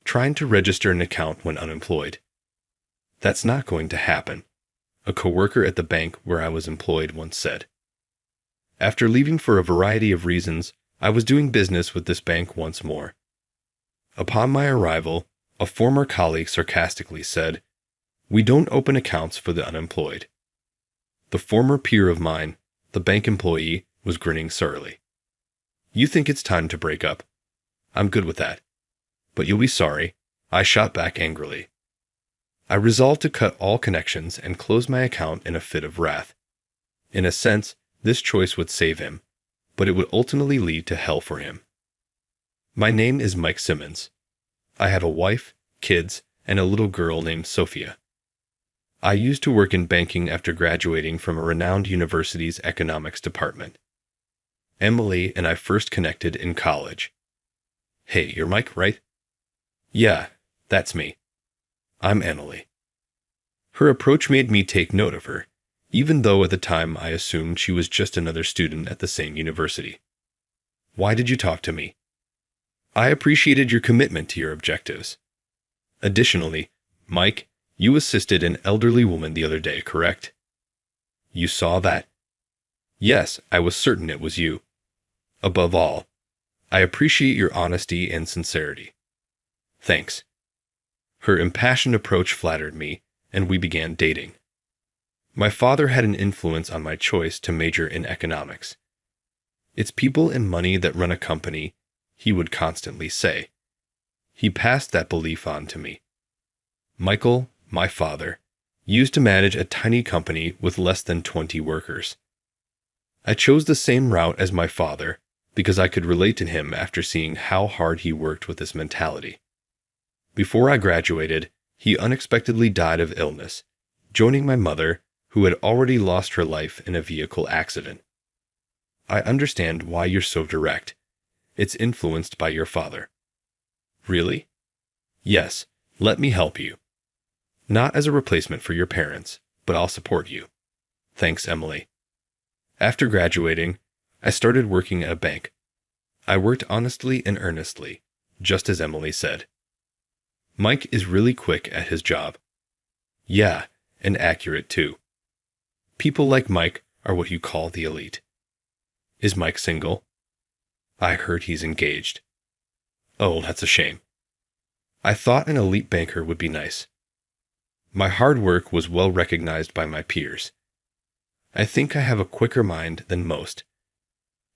trying to register an account when unemployed. That's not going to happen, a coworker at the bank where I was employed once said. After leaving for a variety of reasons, I was doing business with this bank once more. Upon my arrival, a former colleague sarcastically said, "We don't open accounts for the unemployed." The former peer of mine, the bank employee, was grinning surlily. "You think it's time to break up? I'm good with that. But you'll be sorry," I shot back angrily. I resolved to cut all connections and close my account in a fit of wrath. In a sense, this choice would save him, but it would ultimately lead to hell for him. My name is Mike Simmons. I have a wife, kids, and a little girl named Sophia. I used to work in banking after graduating from a renowned university's economics department. Emily and I first connected in college. "Hey, you're Mike, right?" "Yeah, that's me. I'm Emily." Her approach made me take note of her, even though at the time I assumed she was just another student at the same university. "Why did you talk to me?" "I appreciated your commitment to your objectives. Additionally, Mike, you assisted an elderly woman the other day, correct?" "You saw that?" "Yes, I was certain it was you. Above all, I appreciate your honesty and sincerity." "Thanks." Her impassioned approach flattered me, and we began dating. My father had an influence on my choice to major in economics. "It's people and money that run a company," he would constantly say. He passed that belief on to me. Michael, my father, used to manage a tiny company with less than 20 workers. I chose the same route as my father because I could relate to him after seeing how hard he worked with this mentality. Before I graduated, he unexpectedly died of illness, joining my mother, who had already lost her life in a vehicle accident. "I understand why you're so direct. It's influenced by your father." "Really?" "Yes, let me help you. Not as a replacement for your parents, but I'll support you." "Thanks, Emily." After graduating, I started working at a bank. I worked honestly and earnestly, just as Emily said. Mike is really quick at his job. Yeah, and accurate too. People like Mike are what you call the elite. "Is Mike single?" "I heard he's engaged." "Oh, that's a shame. I thought an elite banker would be nice." My hard work was well recognized by my peers. I think I have a quicker mind than most.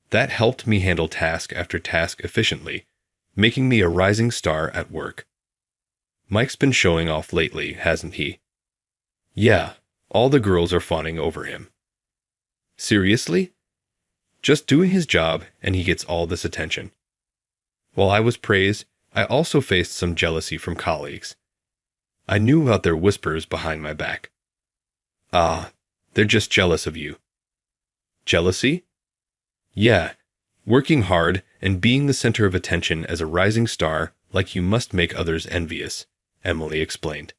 That helped me handle task after task efficiently, making me a rising star at work. Mike's been showing off lately, hasn't he? "Yeah, all the girls are fawning over him." "Seriously?" "Just doing his job, and he gets all this attention." While I was praised, I also faced some jealousy from colleagues. I knew about their whispers behind my back. "Ah, they're just jealous of you." "Jealousy?" "Yeah, working hard and being the center of attention as a rising star, like you must make others envious," Emily explained.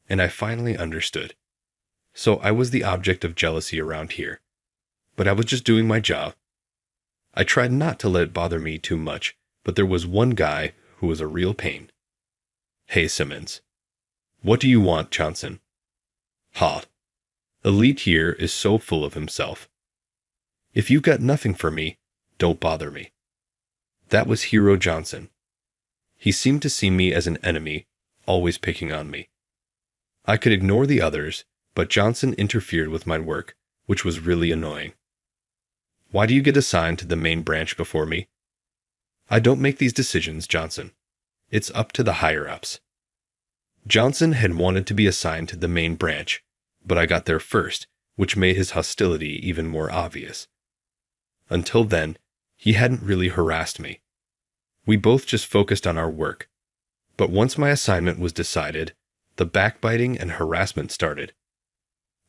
And I finally understood. So I was the object of jealousy around here. But I was just doing my job. I tried not to let it bother me too much, but there was one guy who was a real pain. "Hey, Simmons." "What do you want, Johnson?" "Ha. Elite here is so full of himself. If you've got nothing for me, don't bother me." That was Hero Johnson. He seemed to see me as an enemy, always picking on me. I could ignore the others, but Johnson interfered with my work, which was really annoying. "Why do you get assigned to the main branch before me?" "I don't make these decisions, Johnson. It's up to the higher-ups." Johnson had wanted to be assigned to the main branch, but I got there first, which made his hostility even more obvious. Until then, he hadn't really harassed me. We both just focused on our work. But once my assignment was decided, the backbiting and harassment started.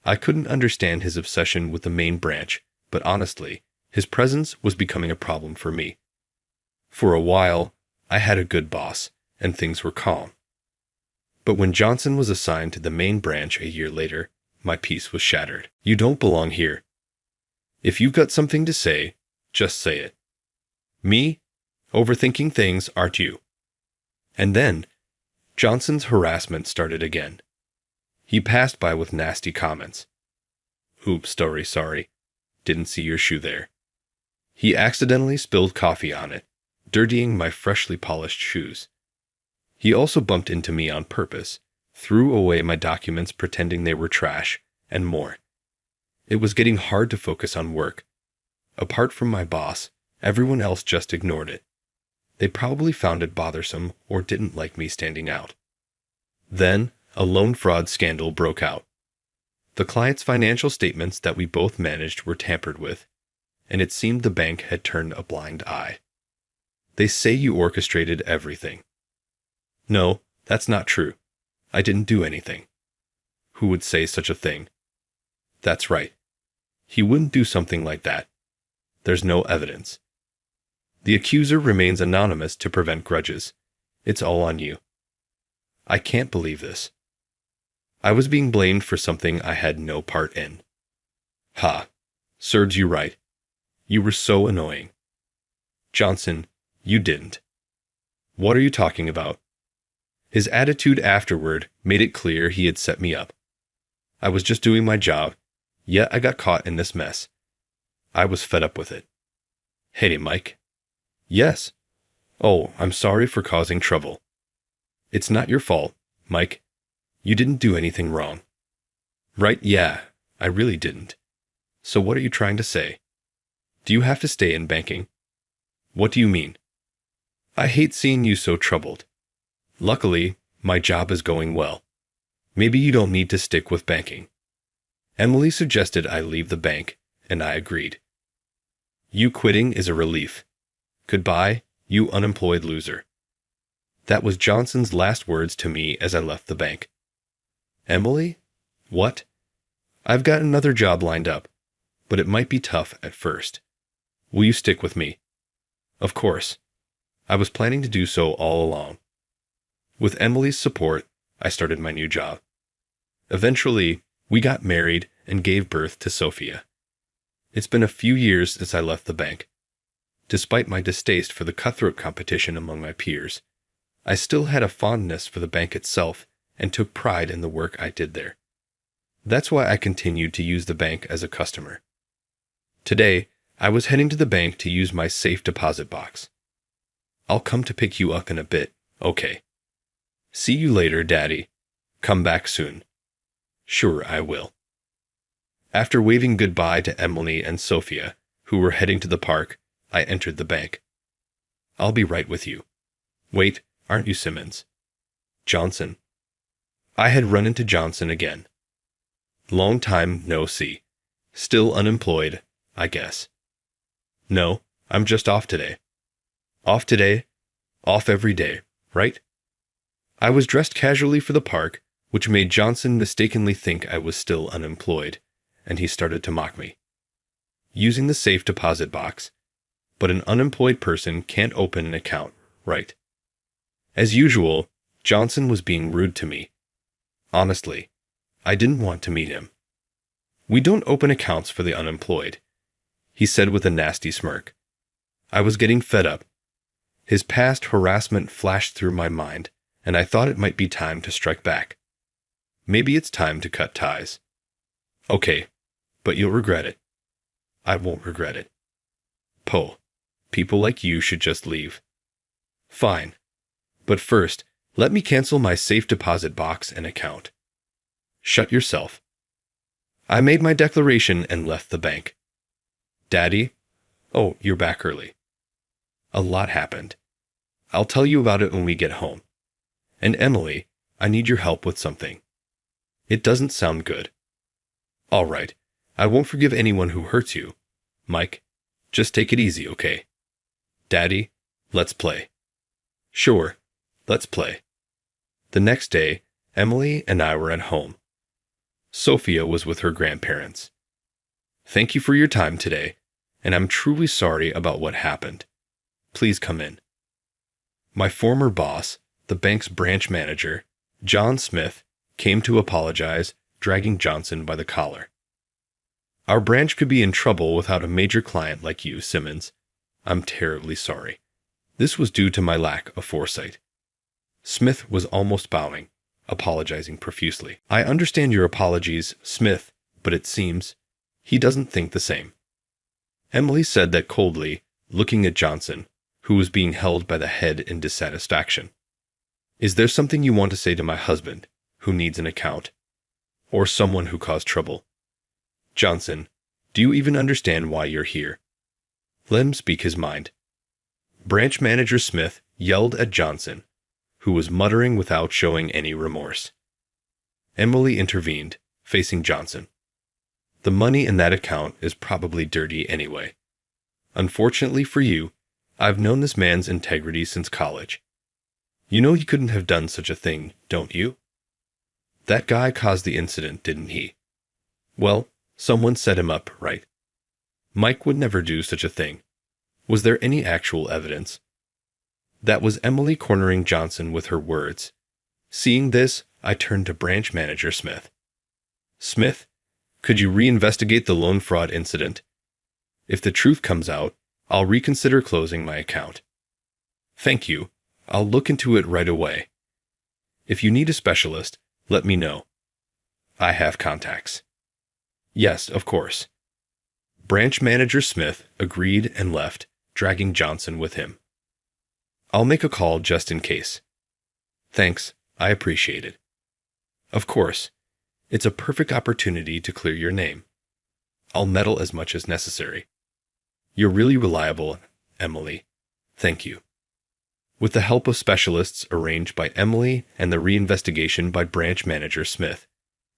I couldn't understand his obsession with the main branch, but honestly, his presence was becoming a problem for me. For a while, I had a good boss, and things were calm. But when Johnson was assigned to the main branch a year later, my peace was shattered. "You don't belong here. If you've got something to say, just say it. Me? Overthinking things aren't you." And then, Johnson's harassment started again. He passed by with nasty comments. Oops, sorry. Didn't see your shoe there. He accidentally spilled coffee on it, dirtying my freshly polished shoes. He also bumped into me on purpose, threw away my documents pretending they were trash, and more. It was getting hard to focus on work. Apart from my boss, everyone else just ignored it. They probably found it bothersome or didn't like me standing out. Then, a loan fraud scandal broke out. The client's financial statements that we both managed were tampered with, and it seemed the bank had turned a blind eye. They say you orchestrated everything. No, that's not true. I didn't do anything. Who would say such a thing? That's right. He wouldn't do something like that. There's no evidence. The accuser remains anonymous to prevent grudges. It's all on you. I can't believe this. I was being blamed for something I had no part in. Ha! Serves you right. You were so annoying. Johnson, you didn't. What are you talking about? His attitude afterward made it clear he had set me up. I was just doing my job, yet I got caught in this mess. I was fed up with it. Hey, Mike. Yes. Oh, I'm sorry for causing trouble. It's not your fault, Mike. You didn't do anything wrong. Right, yeah, I really didn't. So what are you trying to say? Do you have to stay in banking? What do you mean? I hate seeing you so troubled. Luckily, my job is going well. Maybe you don't need to stick with banking. Emily suggested I leave the bank, and I agreed. You quitting is a relief. Goodbye, you unemployed loser. That was Johnson's last words to me as I left the bank. Emily? What? I've got another job lined up, but it might be tough at first. Will you stick with me? Of course. I was planning to do so all along. With Emily's support, I started my new job. Eventually, we got married and gave birth to Sophia. It's been a few years since I left the bank. Despite my distaste for the cutthroat competition among my peers, I still had a fondness for the bank itself and took pride in the work I did there. That's why I continued to use the bank as a customer. Today, I was heading to the bank to use my safe deposit box. I'll come to pick you up in a bit, okay? See you later, Daddy. Come back soon. Sure, I will. After waving goodbye to Emily and Sophia, who were heading to the park, I entered the bank. I'll be right with you. Wait, aren't you Simmons? Johnson. I had run into Johnson again. Long time no see. Still unemployed, I guess. No, I'm just off today. Off today? Off every day, right? I was dressed casually for the park, which made Johnson mistakenly think I was still unemployed, and he started to mock me. Using the safe deposit box, but an unemployed person can't open an account, right? As usual, Johnson was being rude to me. Honestly, I didn't want to meet him. We don't open accounts for the unemployed, he said with a nasty smirk. I was getting fed up. His past harassment flashed through my mind, and I thought it might be time to strike back. Maybe it's time to cut ties. Okay, but you'll regret it. I won't regret it. Poe, people like you should just leave. Fine. But first, let me cancel my safe deposit box and account. Shut yourself. I made my declaration and left the bank. Daddy? Oh, you're back early. A lot happened. I'll tell you about it when we get home. And Emily, I need your help with something. It doesn't sound good. All right, I won't forgive anyone who hurts you. Mike, just take it easy, okay? Daddy, let's play. Sure, let's play. The next day, Emily and I were at home. Sophia was with her grandparents. Thank you for your time today, and I'm truly sorry about what happened. Please come in. My former boss, the bank's branch manager, John Smith, came to apologize, dragging Johnson by the collar. Our branch could be in trouble without a major client like you, Simmons. I'm terribly sorry. This was due to my lack of foresight. Smith was almost bowing, apologizing profusely. I understand your apologies, Smith, but it seems he doesn't think the same. Emily said that coldly, looking at Johnson, who was being held by the head in dissatisfaction. Is there something you want to say to my husband, who needs an account? Or someone who caused trouble? Johnson, do you even understand why you're here? Let him speak his mind. Branch Manager Smith yelled at Johnson, who was muttering without showing any remorse. Emily intervened, facing Johnson. The money in that account is probably dirty anyway. Unfortunately for you, I've known this man's integrity since college. You know he couldn't have done such a thing, don't you? That guy caused the incident, didn't he? Well, someone set him up, right? Mike would never do such a thing. Was there any actual evidence? That was Emily cornering Johnson with her words. Seeing this, I turned to Branch Manager Smith. Smith, could you reinvestigate the loan fraud incident? If the truth comes out, I'll reconsider closing my account. Thank you. I'll look into it right away. If you need a specialist, let me know. I have contacts. Yes, of course. Branch Manager Smith agreed and left, dragging Johnson with him. I'll make a call just in case. Thanks, I appreciate it. Of course. It's a perfect opportunity to clear your name. I'll meddle as much as necessary. You're really reliable, Emily. Thank you. With the help of specialists arranged by Emily and the reinvestigation by Branch Manager Smith,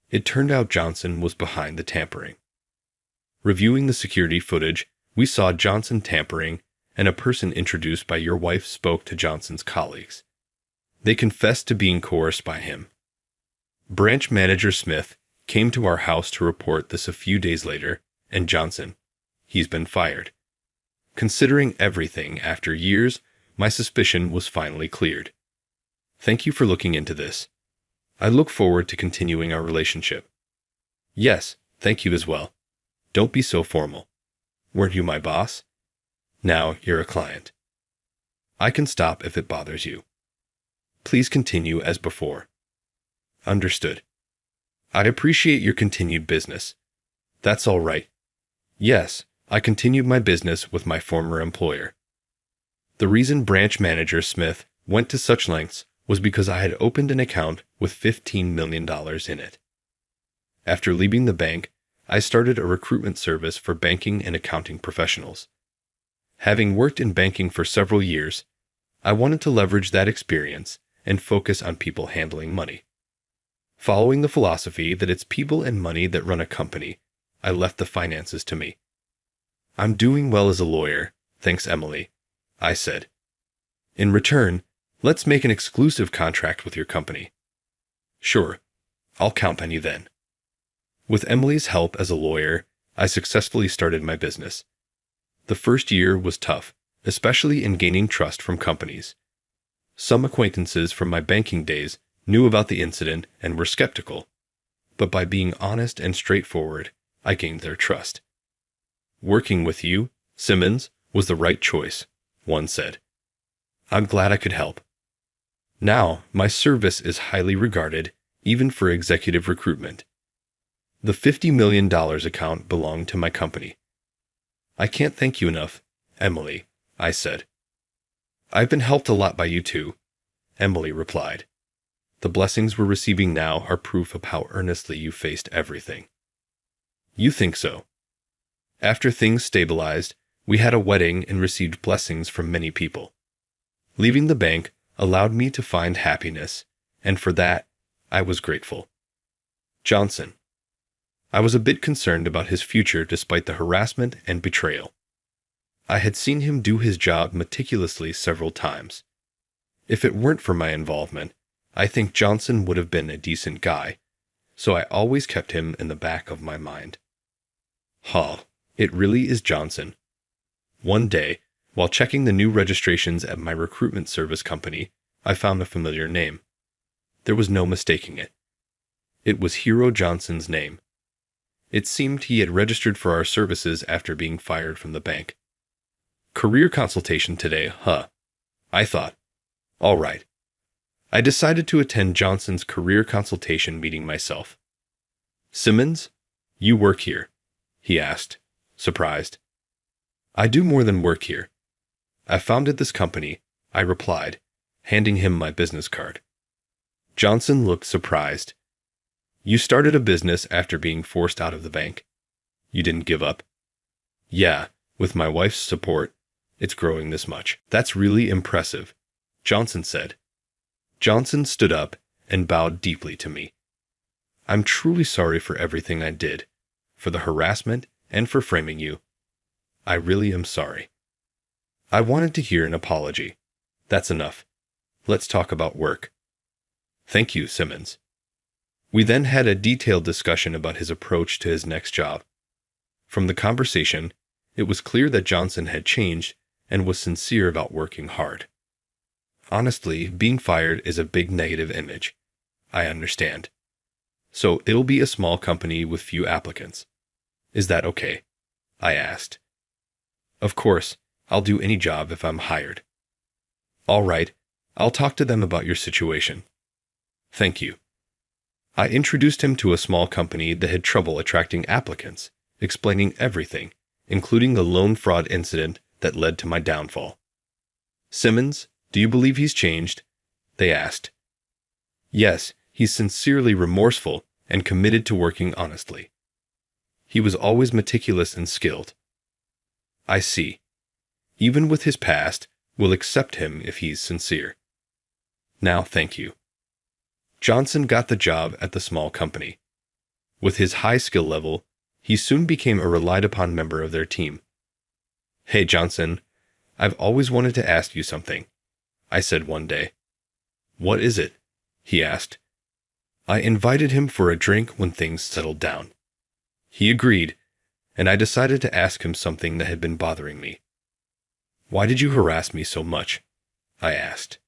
it turned out Johnson was behind the tampering. Reviewing the security footage, we saw Johnson tampering, and a person introduced by your wife spoke to Johnson's colleagues. They confessed to being coerced by him. Branch Manager Smith came to our house to report this a few days later, and Johnson, he's been fired. Considering everything after years, my suspicion was finally cleared. Thank you for looking into this. I look forward to continuing our relationship. Yes, thank you as well. Don't be so formal. Weren't you my boss? Now you're a client. I can stop if it bothers you. Please continue as before. Understood. I'd appreciate your continued business. That's all right. Yes, I continued my business with my former employer. The reason Branch Manager Smith went to such lengths was because I had opened an account with $15 million in it. After leaving the bank, I started a recruitment service for banking and accounting professionals. Having worked in banking for several years, I wanted to leverage that experience and focus on people handling money. Following the philosophy that it's people and money that run a company, I left the finances to me. I'm doing well as a lawyer, thanks Emily, I said. In return, let's make an exclusive contract with your company. Sure, I'll count on you then. With Emily's help as a lawyer, I successfully started my business. The first year was tough, especially in gaining trust from companies. Some acquaintances from my banking days knew about the incident and were skeptical, but by being honest and straightforward, I gained their trust. Working with you, Simmons, was the right choice, one said. I'm glad I could help. Now, my service is highly regarded, even for executive recruitment. The $50 million account belonged to my company. I can't thank you enough, Emily, I said. I've been helped a lot by you too, Emily replied. The blessings we're receiving now are proof of how earnestly you faced everything. You think so? After things stabilized, we had a wedding and received blessings from many people. Leaving the bank allowed me to find happiness, and for that, I was grateful. Johnson. I was a bit concerned about his future despite the harassment and betrayal. I had seen him do his job meticulously several times. If it weren't for my involvement, I think Johnson would have been a decent guy, so I always kept him in the back of my mind. It really is Johnson. One day, while checking the new registrations at my recruitment service company, I found a familiar name. There was no mistaking it. It was Hero Johnson's name. It seemed he had registered for our services after being fired from the bank. Career consultation today, huh? I thought. All right. I decided to attend Johnson's career consultation meeting myself. "Simmons, you work here?" he asked, surprised. "I do more than work here. I founded this company," I replied, handing him my business card. Johnson looked surprised. "You started a business after being forced out of the bank? You didn't give up?" "Yeah, with my wife's support, it's growing this much." "That's really impressive," Johnson said. Johnson stood up and bowed deeply to me. "I'm truly sorry for everything I did, for the harassment and for framing you. I really am sorry. I wanted to hear an apology. That's enough. Let's talk about work." "Thank you, Simmons." We then had a detailed discussion about his approach to his next job. From the conversation, it was clear that Johnson had changed and was sincere about working hard. "Honestly, being fired is a big negative image. I understand. So it'll be a small company with few applicants. Is that okay?" I asked. "Of course, I'll do any job if I'm hired." "All right, I'll talk to them about your situation." "Thank you." I introduced him to a small company that had trouble attracting applicants, explaining everything, including the loan fraud incident that led to my downfall. "Simmons, do you believe he's changed?" they asked. "Yes, he's sincerely remorseful and committed to working honestly. He was always meticulous and skilled." "I see. Even with his past, we'll accept him if he's sincere." "Now, thank you." Johnson got the job at the small company. With his high skill level, he soon became a relied-upon member of their team. "Hey, Johnson, I've always wanted to ask you something," I said one day. "What is it?" he asked. I invited him for a drink when things settled down. He agreed, and I decided to ask him something that had been bothering me. "Why did you harass me so much?" I asked.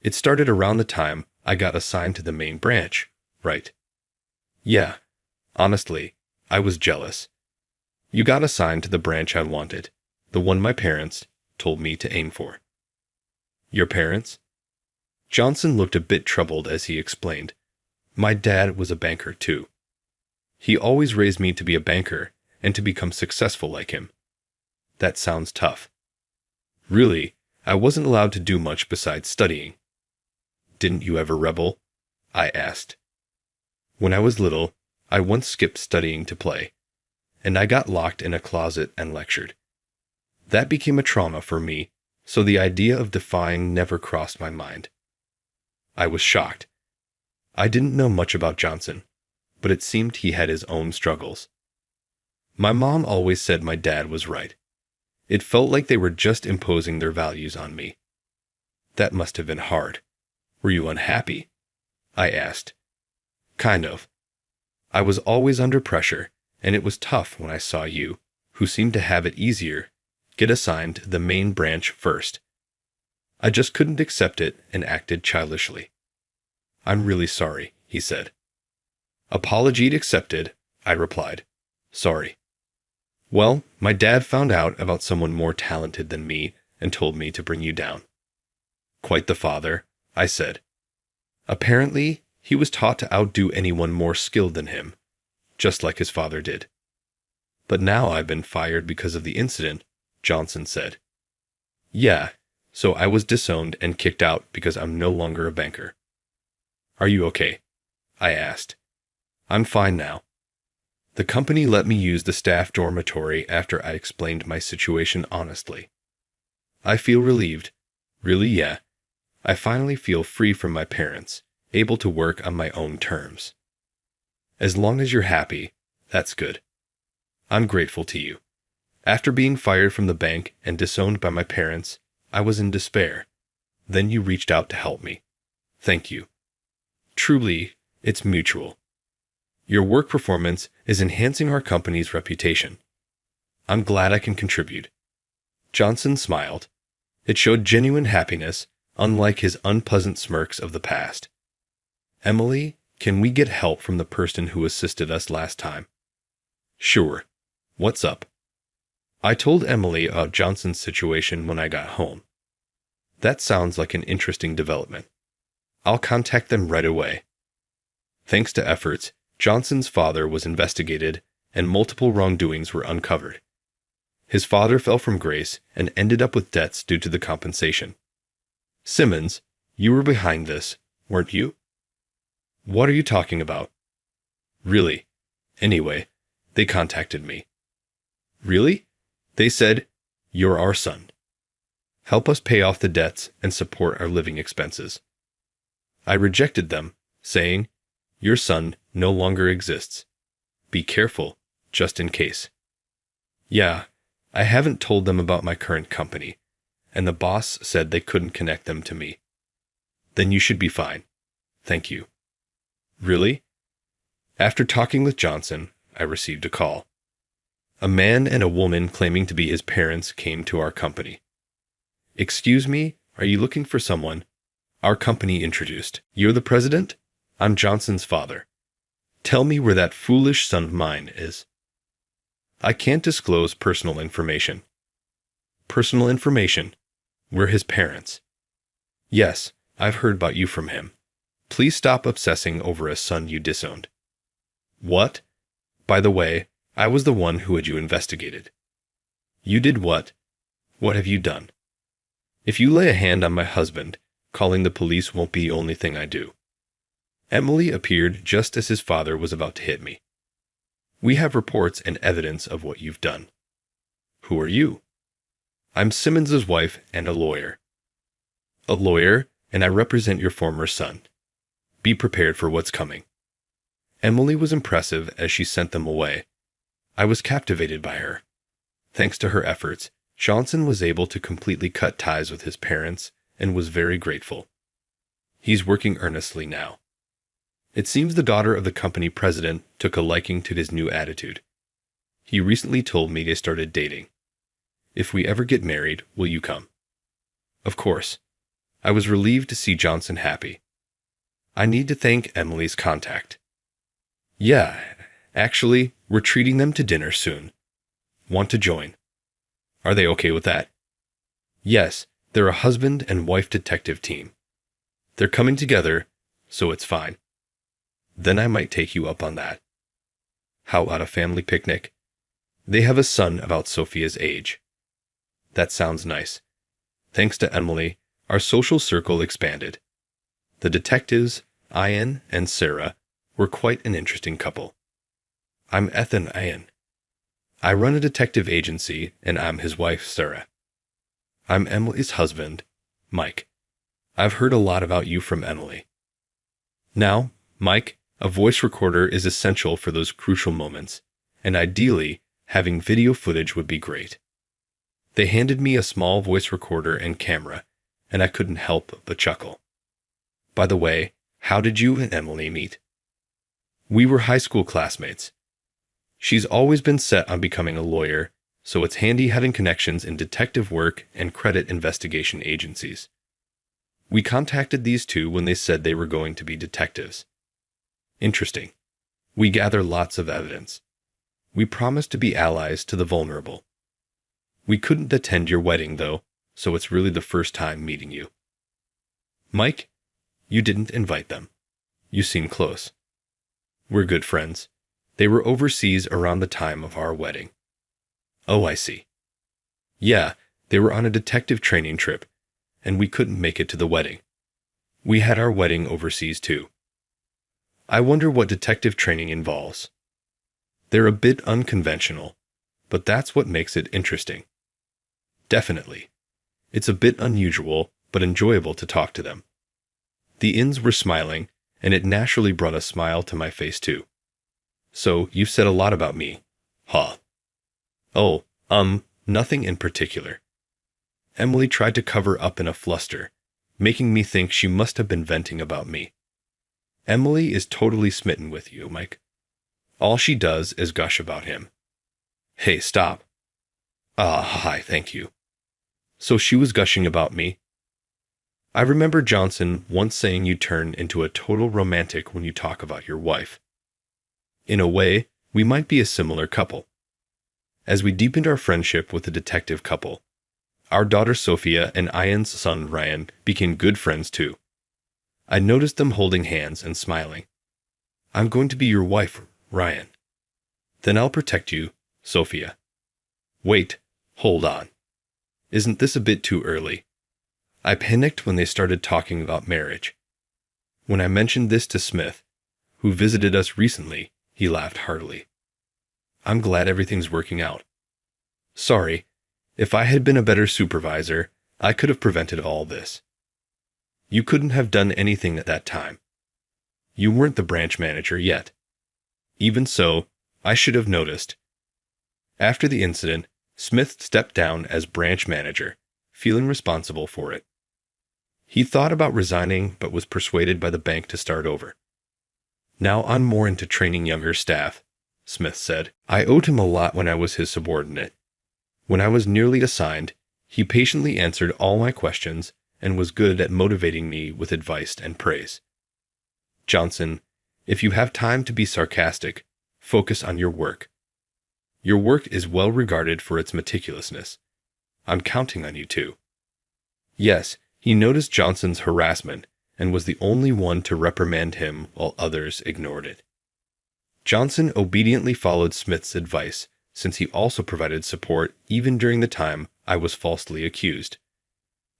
"It started around the time I got assigned to the main branch, right?" "Yeah. Honestly, I was jealous. You got assigned to the branch I wanted, the one my parents told me to aim for." "Your parents?" Johnson looked a bit troubled as he explained. "My dad was a banker too. He always raised me to be a banker and to become successful like him." "That sounds tough." "Really, I wasn't allowed to do much besides studying." "Didn't you ever rebel?" I asked. "When I was little, I once skipped studying to play, and I got locked in a closet and lectured. That became a trauma for me, so the idea of defying never crossed my mind." I was shocked. I didn't know much about Johnson, but it seemed he had his own struggles. My mom always said my dad was right. It felt like they were just imposing their values on me. "That must have been hard. Were you unhappy?" I asked. "Kind of. I was always under pressure, and it was tough when I saw you, who seemed to have it easier, get assigned to the main branch first. I just couldn't accept it and acted childishly." "I'm really sorry," he said. "Apology accepted," I replied. "Sorry." "Well, my dad found out about someone more talented than me and told me to bring you down." "Quite the father," I said. "Apparently, he was taught to outdo anyone more skilled than him, just like his father did." "But now I've been fired because of the incident," Johnson said. "Yeah, so I was disowned and kicked out because I'm no longer a banker." "Are you okay?" I asked. "I'm fine now. The company let me use the staff dormitory after I explained my situation honestly. I feel relieved. Really, yeah. I finally feel free from my parents, able to work on my own terms." "As long as you're happy, that's good. I'm grateful to you. After being fired from the bank and disowned by my parents, I was in despair. Then you reached out to help me. Thank you. Truly, it's mutual. Your work performance is enhancing our company's reputation. I'm glad I can contribute." Johnson smiled. It showed genuine happiness, unlike his unpleasant smirks of the past. "Emily, can we get help from the person who assisted us last time?" "Sure. What's up?" I told Emily about Johnson's situation when I got home. "That sounds like an interesting development." I'll contact them right away. Thanks to efforts, Johnson's father was investigated and multiple wrongdoings were uncovered. His father fell from grace and ended up with debts due to the compensation. Simmons, you were behind this, weren't you? What are you talking about? Really? Anyway, they contacted me. Really? They said, you're our son. Help us pay off the debts and support our living expenses. I rejected them, saying, your son no longer exists. Be careful, just in case. Yeah, I haven't told them about my current company, and the boss said they couldn't connect them to me. Then you should be fine. Thank you. Really? After talking with Johnson, I received a call. A man and a woman claiming to be his parents came to our company. Excuse me, are you looking for someone? Our company introduced. You're the president? I'm Johnson's father. Tell me where that foolish son of mine is. I can't disclose personal information. Personal information? We're his parents. Yes, I've heard about you from him. Please stop obsessing over a son you disowned. What? By the way, I was the one who had you investigated. You did what? What have you done? If you lay a hand on my husband, calling the police won't be the only thing I do. Emily appeared just as his father was about to hit me. We have reports and evidence of what you've done. Who are you? I'm Simmons's wife and a lawyer. A lawyer, and I represent your former son. Be prepared for what's coming. Emily was impressive as she sent them away. I was captivated by her. Thanks to her efforts, Johnson was able to completely cut ties with his parents and was very grateful. He's working earnestly now. It seems the daughter of the company president took a liking to his new attitude. He recently told me they started dating. If we ever get married, will you come? Of course. I was relieved to see Johnson happy. I need to thank Emily's contact. Yeah, actually, we're treating them to dinner soon. Want to join? Are they okay with that? Yes, they're a husband and wife detective team. They're coming together, so it's fine. Then I might take you up on that. How about a family picnic? They have a son about Sophia's age. That sounds nice. Thanks to Emily, our social circle expanded. The detectives, Ian and Sarah, were quite an interesting couple. I'm Ethan Ian. I run a detective agency, and I'm his wife, Sarah. I'm Emily's husband, Mike. I've heard a lot about you from Emily. Now, Mike, a voice recorder is essential for those crucial moments, and ideally, having video footage would be great. They handed me a small voice recorder and camera, and I couldn't help but chuckle. By the way, how did you and Emily meet? We were high school classmates. She's always been set on becoming a lawyer, so it's handy having connections in detective work and credit investigation agencies. We contacted these two when they said they were going to be detectives. Interesting. We gather lots of evidence. We promised to be allies to the vulnerable. We couldn't attend your wedding, though, so it's really the first time meeting you. Mike, you didn't invite them. You seem close. We're good friends. They were overseas around the time of our wedding. Oh, I see. Yeah, they were on a detective training trip, and we couldn't make it to the wedding. We had our wedding overseas, too. I wonder what detective training involves. They're a bit unconventional, but that's what makes it interesting. Definitely. It's a bit unusual, but enjoyable to talk to them. The Inns were smiling, and it naturally brought a smile to my face, too. So, you've said a lot about me, huh? Oh, nothing in particular. Emily tried to cover up in a fluster, making me think she must have been venting about me. Emily is totally smitten with you, Mike. All she does is gush about him. Hey, stop. Hi, thank you. So she was gushing about me. I remember Johnson once saying you turn into a total romantic when you talk about your wife. In a way, we might be a similar couple. As we deepened our friendship with the detective couple, our daughter Sophia and Ian's son Ryan became good friends too. I noticed them holding hands and smiling. I'm going to be your wife, Ryan. Then I'll protect you, Sophia. Wait, hold on. Isn't this a bit too early? I panicked when they started talking about marriage. When I mentioned this to Smith, who visited us recently, he laughed heartily. I'm glad everything's working out. Sorry, if I had been a better supervisor, I could have prevented all this. You couldn't have done anything at that time. You weren't the branch manager yet. Even so, I should have noticed. After the incident, Smith stepped down as branch manager, feeling responsible for it. He thought about resigning but was persuaded by the bank to start over. Now I'm more into training younger staff, Smith said. I owed him a lot when I was his subordinate. When I was nearly assigned, he patiently answered all my questions and was good at motivating me with advice and praise. Johnson, if you have time to be sarcastic, focus on your work. Your work is well regarded for its meticulousness. I'm counting on you too. Yes, he noticed Johnson's harassment and was the only one to reprimand him while others ignored it. Johnson obediently followed Smith's advice, since he also provided support even during the time I was falsely accused.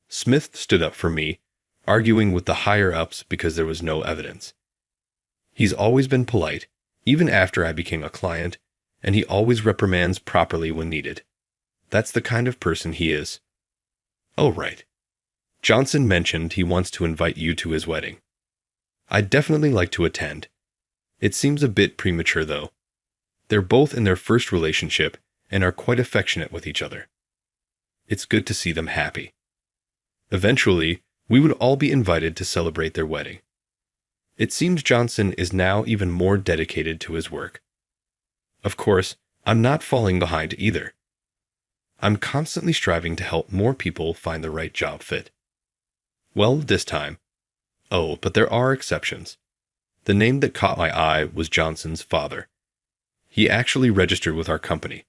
Smith stood up for me, arguing with the higher-ups because there was no evidence. He's always been polite, even after I became a client, and he always reprimands properly when needed. That's the kind of person he is. Oh, right. Johnson mentioned he wants to invite you to his wedding. I'd definitely like to attend. It seems a bit premature, though. They're both in their first relationship and are quite affectionate with each other. It's good to see them happy. Eventually, we would all be invited to celebrate their wedding. It seems Johnson is now even more dedicated to his work. Of course, I'm not falling behind either. I'm constantly striving to help more people find the right job fit. Well, this time. Oh, but there are exceptions. The name that caught my eye was Johnson's father. He actually registered with our company.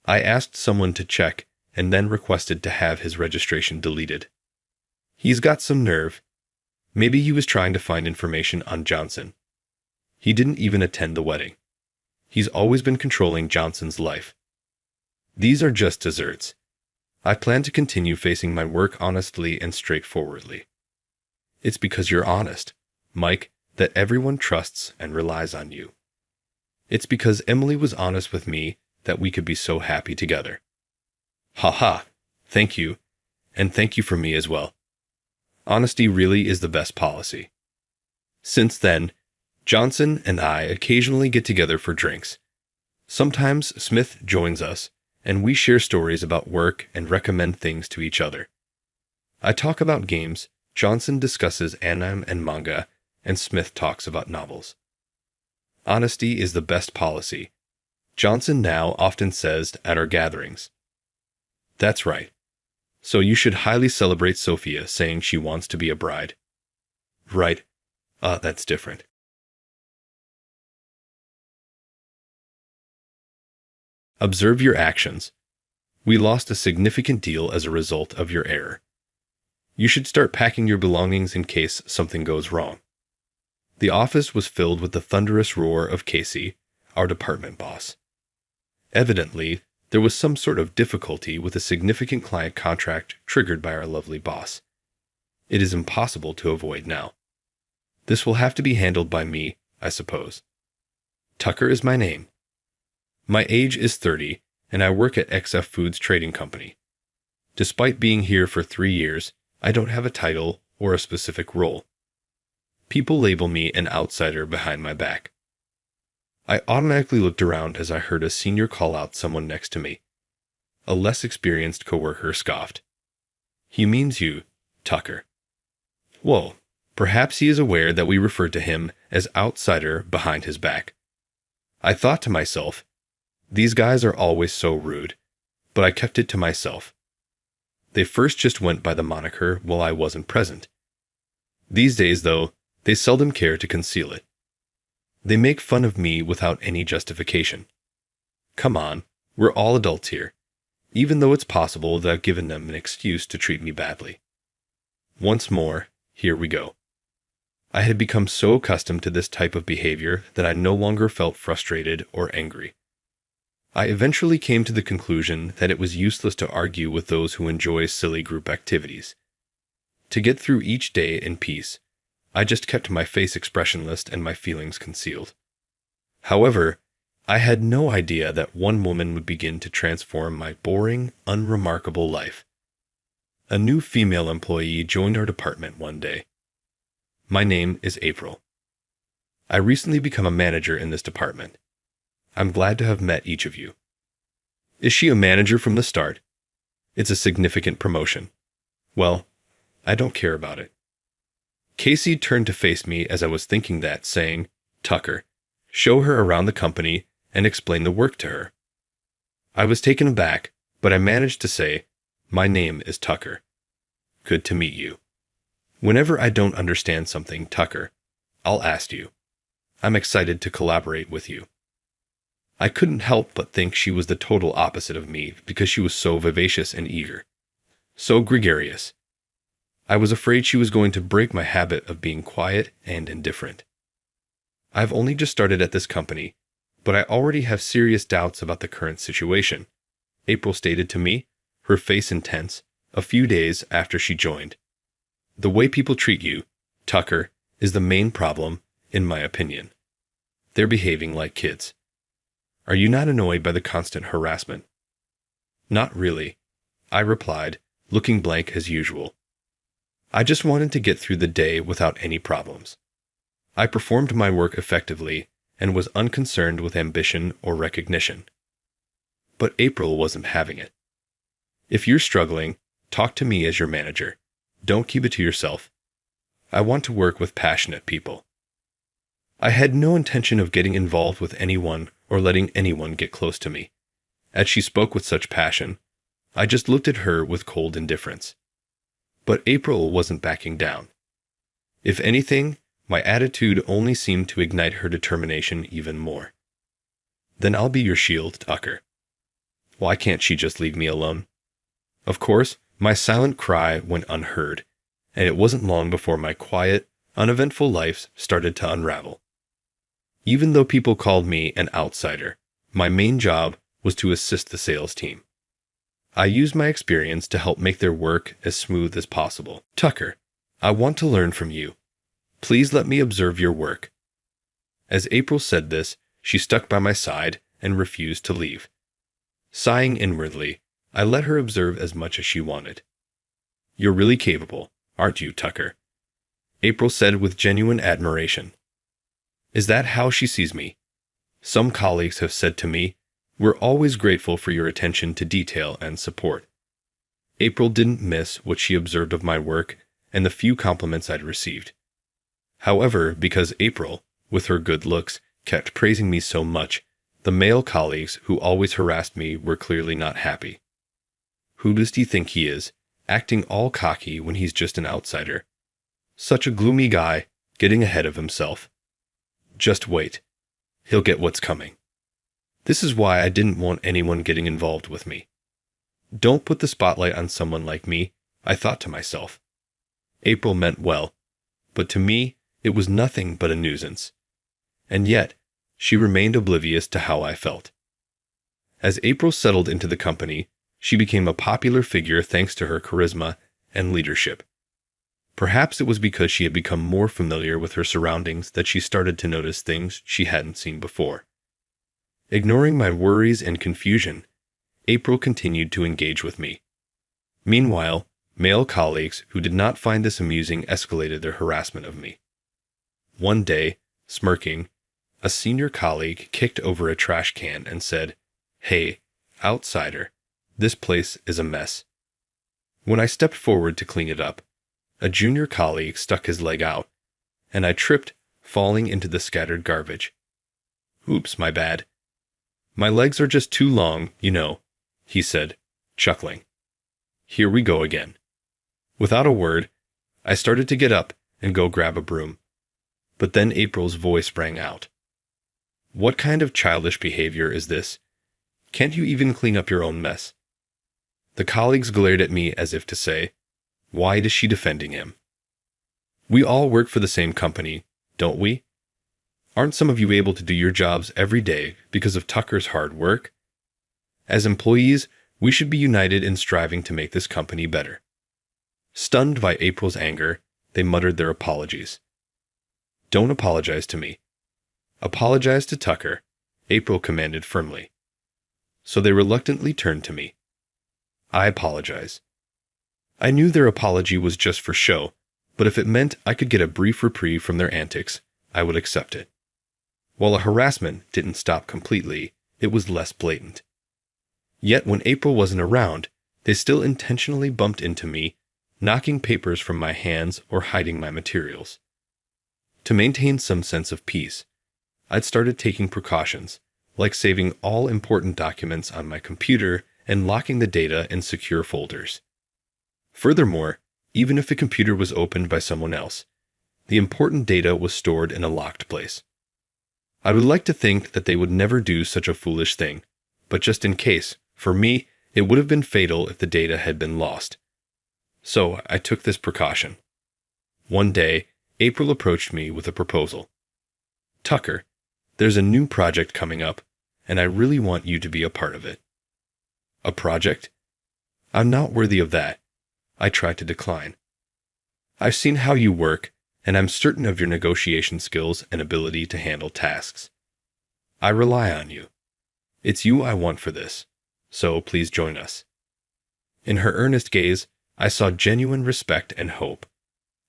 I asked someone to check and then requested to have his registration deleted. He's got some nerve. Maybe he was trying to find information on Johnson. He didn't even attend the wedding. He's always been controlling Johnson's life. These are just desserts. I plan to continue facing my work honestly and straightforwardly. It's because you're honest, Mike, that everyone trusts and relies on you. It's because Emily was honest with me that we could be so happy together. Ha ha, thank you, and thank you for me as well. Honesty really is the best policy. Since then, Johnson and I occasionally get together for drinks. Sometimes Smith joins us, and we share stories about work and recommend things to each other. I talk about games, Johnson discusses anime and manga, and Smith talks about novels. Honesty is the best policy. Johnson now often says at our gatherings. That's right. So you should highly celebrate Sophia saying she wants to be a bride. Right. That's different. Observe your actions. We lost a significant deal as a result of your error. You should start packing your belongings in case something goes wrong. The office was filled with the thunderous roar of Casey, our department boss. Evidently, there was some sort of difficulty with a significant client contract triggered by our lovely boss. It is impossible to avoid now. This will have to be handled by me, I suppose. Tucker is my name. My age is 30, and I work at XF Foods Trading Company. Despite being here for 3 years, I don't have a title or a specific role. People label me an outsider behind my back. I automatically looked around as I heard a senior call out someone next to me. A less experienced coworker scoffed. He means you, Tucker. Whoa, perhaps he is aware that we referred to him as outsider behind his back. I thought to myself, these guys are always so rude, but I kept it to myself. They first just went by the moniker while I wasn't present. These days, though, they seldom care to conceal it. They make fun of me without any justification. Come on, we're all adults here, even though it's possible that I've given them an excuse to treat me badly. Once more, here we go. I had become so accustomed to this type of behavior that I no longer felt frustrated or angry. I eventually came to the conclusion that it was useless to argue with those who enjoy silly group activities. To get through each day in peace, I just kept my face expressionless and my feelings concealed. However, I had no idea that one woman would begin to transform my boring, unremarkable life. A new female employee joined our department one day. My name is April. I recently become a manager in this department. I'm glad to have met each of you. Is she a manager from the start? It's a significant promotion. Well, I don't care about it. Casey turned to face me as I was thinking that, saying, "Tucker, show her around the company and explain the work to her." I was taken aback, but I managed to say, "My name is Tucker. Good to meet you. Whenever I don't understand something, Tucker, I'll ask you. I'm excited to collaborate with you." I couldn't help but think she was the total opposite of me because she was so vivacious and eager, so gregarious. I was afraid she was going to break my habit of being quiet and indifferent. I've only just started at this company, but I already have serious doubts about the current situation, April stated to me, her face intense, a few days after she joined. The way people treat you, Tucker, is the main problem, in my opinion. They're behaving like kids. Are you not annoyed by the constant harassment? Not really, I replied, looking blank as usual. I just wanted to get through the day without any problems. I performed my work effectively and was unconcerned with ambition or recognition. But April wasn't having it. If you're struggling, talk to me as your manager. Don't keep it to yourself. I want to work with passionate people. I had no intention of getting involved with anyone or letting anyone get close to me. As she spoke with such passion, I just looked at her with cold indifference. But April wasn't backing down. If anything, my attitude only seemed to ignite her determination even more. Then I'll be your shield, Tucker. Why can't she just leave me alone? Of course, my silent cry went unheard, and it wasn't long before my quiet, uneventful life started to unravel. Even though people called me an outsider, my main job was to assist the sales team. I used my experience to help make their work as smooth as possible. Tucker, I want to learn from you. Please let me observe your work. As April said this, she stuck by my side and refused to leave. Sighing inwardly, I let her observe as much as she wanted. You're really capable, aren't you, Tucker? April said with genuine admiration. Is that how she sees me? Some colleagues have said to me, "We're always grateful for your attention to detail and support." April didn't miss what she observed of my work and the few compliments I'd received. However, because April, with her good looks, kept praising me so much, the male colleagues who always harassed me were clearly not happy. Who does he think he is, acting all cocky when he's just an outsider? Such a gloomy guy, getting ahead of himself. Just wait. He'll get what's coming. This is why I didn't want anyone getting involved with me. Don't put the spotlight on someone like me, I thought to myself. April meant well, but to me, it was nothing but a nuisance. And yet, she remained oblivious to how I felt. As April settled into the company, she became a popular figure thanks to her charisma and leadership. Perhaps it was because she had become more familiar with her surroundings that she started to notice things she hadn't seen before. Ignoring my worries and confusion, April continued to engage with me. Meanwhile, male colleagues who did not find this amusing escalated their harassment of me. One day, smirking, a senior colleague kicked over a trash can and said, "Hey, outsider, this place is a mess." When I stepped forward to clean it up, a junior colleague stuck his leg out, and I tripped, falling into the scattered garbage. "Oops, my bad. My legs are just too long, you know," he said, chuckling. "Here we go again." Without a word, I started to get up and go grab a broom. But then April's voice rang out. "What kind of childish behavior is this? Can't you even clean up your own mess?" The colleagues glared at me as if to say, "Why is she defending him?" We all work for the same company, don't we? Aren't some of you able to do your jobs every day because of Tucker's hard work? As employees, we should be united in striving to make this company better. Stunned by April's anger, they muttered their apologies. Don't apologize to me. Apologize to Tucker, April commanded firmly. So they reluctantly turned to me. I apologize. I knew their apology was just for show, but if it meant I could get a brief reprieve from their antics, I would accept it. While a harassment didn't stop completely, it was less blatant. Yet when April wasn't around, they still intentionally bumped into me, knocking papers from my hands or hiding my materials. To maintain some sense of peace, I'd started taking precautions, like saving all important documents on my computer and locking the data in secure folders. Furthermore, even if the computer was opened by someone else, the important data was stored in a locked place. I would like to think that they would never do such a foolish thing, but just in case, for me, it would have been fatal if the data had been lost. So I took this precaution. One day, April approached me with a proposal. Tucker, there's a new project coming up, and I really want you to be a part of it. A project? I'm not worthy of that. I tried to decline. I've seen how you work, and I'm certain of your negotiation skills and ability to handle tasks. I rely on you. It's you I want for this, so please join us. In her earnest gaze, I saw genuine respect and hope,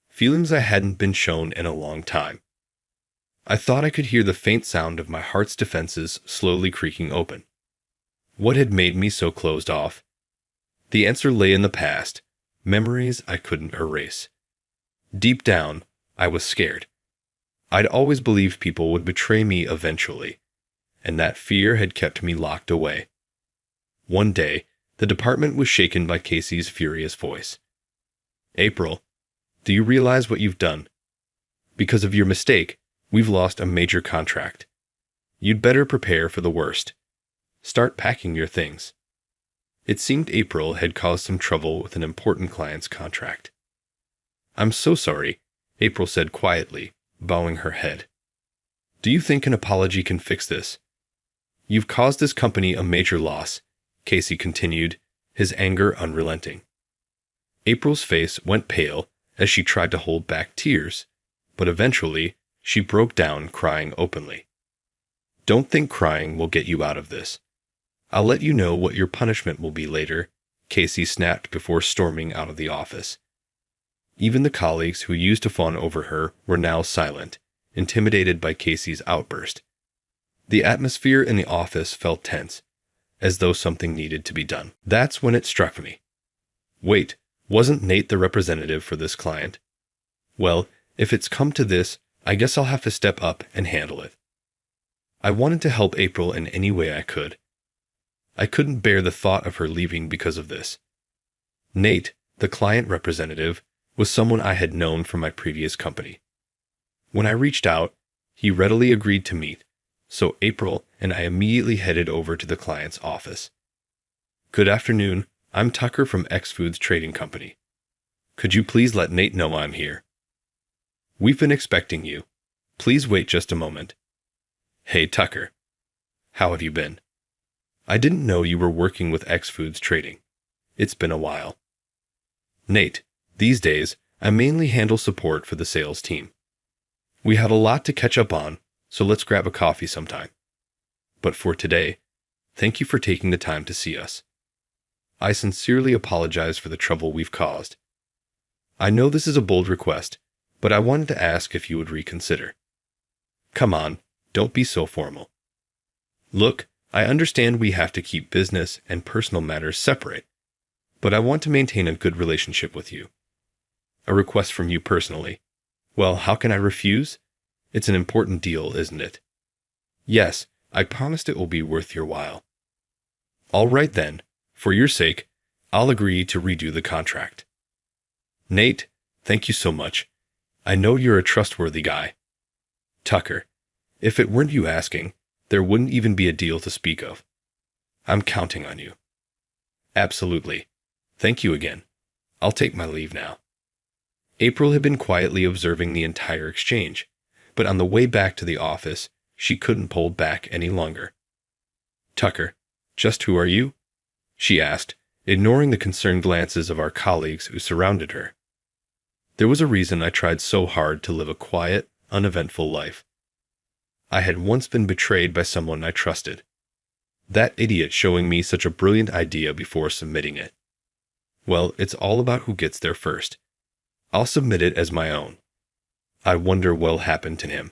feelings I hadn't been shown in a long time. I thought I could hear the faint sound of my heart's defenses slowly creaking open. What had made me so closed off? The answer lay in the past, memories I couldn't erase. Deep down, I was scared. I'd always believed people would betray me eventually, and that fear had kept me locked away. One day, the department was shaken by Casey's furious voice. April, do you realize what you've done? Because of your mistake, we've lost a major contract. You'd better prepare for the worst. Start packing your things. It seemed April had caused some trouble with an important client's contract. I'm so sorry, April said quietly, bowing her head. Do you think an apology can fix this? You've caused this company a major loss, Casey continued, his anger unrelenting. April's face went pale as she tried to hold back tears, but eventually she broke down crying openly. Don't think crying will get you out of this. I'll let you know what your punishment will be later, Casey snapped before storming out of the office. Even the colleagues who used to fawn over her were now silent, intimidated by Casey's outburst. The atmosphere in the office felt tense, as though something needed to be done. That's when it struck me. Wait, wasn't Nate the representative for this client? Well, if it's come to this, I guess I'll have to step up and handle it. I wanted to help April in any way I could. I couldn't bear the thought of her leaving because of this. Nate, the client representative, was someone I had known from my previous company. When I reached out, he readily agreed to meet, so April and I immediately headed over to the client's office. Good afternoon, I'm Tucker from X Foods Trading Company. Could you please let Nate know I'm here? We've been expecting you. Please wait just a moment. Hey, Tucker. How have you been? I didn't know you were working with X Foods Trading. It's been a while. Nate, these days, I mainly handle support for the sales team. We have a lot to catch up on, so let's grab a coffee sometime. But for today, thank you for taking the time to see us. I sincerely apologize for the trouble we've caused. I know this is a bold request, but I wanted to ask if you would reconsider. Come on, don't be so formal. Look, I understand we have to keep business and personal matters separate, but I want to maintain a good relationship with you. A request from you personally. Well, how can I refuse? It's an important deal, isn't it? Yes, I promised it will be worth your while. All right then, for your sake, I'll agree to redo the contract. Nate, thank you so much. I know you're a trustworthy guy. Tucker, if it weren't you asking, there wouldn't even be a deal to speak of. I'm counting on you. Absolutely. Thank you again. I'll take my leave now. April had been quietly observing the entire exchange, but on the way back to the office, she couldn't hold back any longer. "Tucker, just who are you?" she asked, ignoring the concerned glances of our colleagues who surrounded her. There was a reason I tried so hard to live a quiet, uneventful life. I had once been betrayed by someone I trusted. That idiot showing me such a brilliant idea before submitting it. Well, it's all about who gets there first. I'll submit it as my own. I wonder what'll happen to him.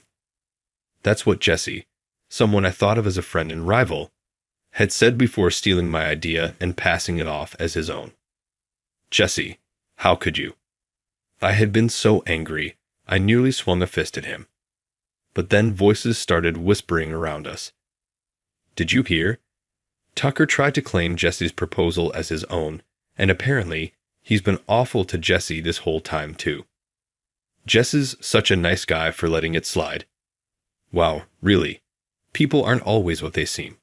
That's what Jesse, someone I thought of as a friend and rival, had said before stealing my idea and passing it off as his own. Jesse, how could you? I had been so angry, I nearly swung a fist at him. But then voices started whispering around us. Did you hear? Tucker tried to claim Jesse's proposal as his own, and apparently, he's been awful to Jesse this whole time too. Jesse's such a nice guy for letting it slide. Wow, really, people aren't always what they seem.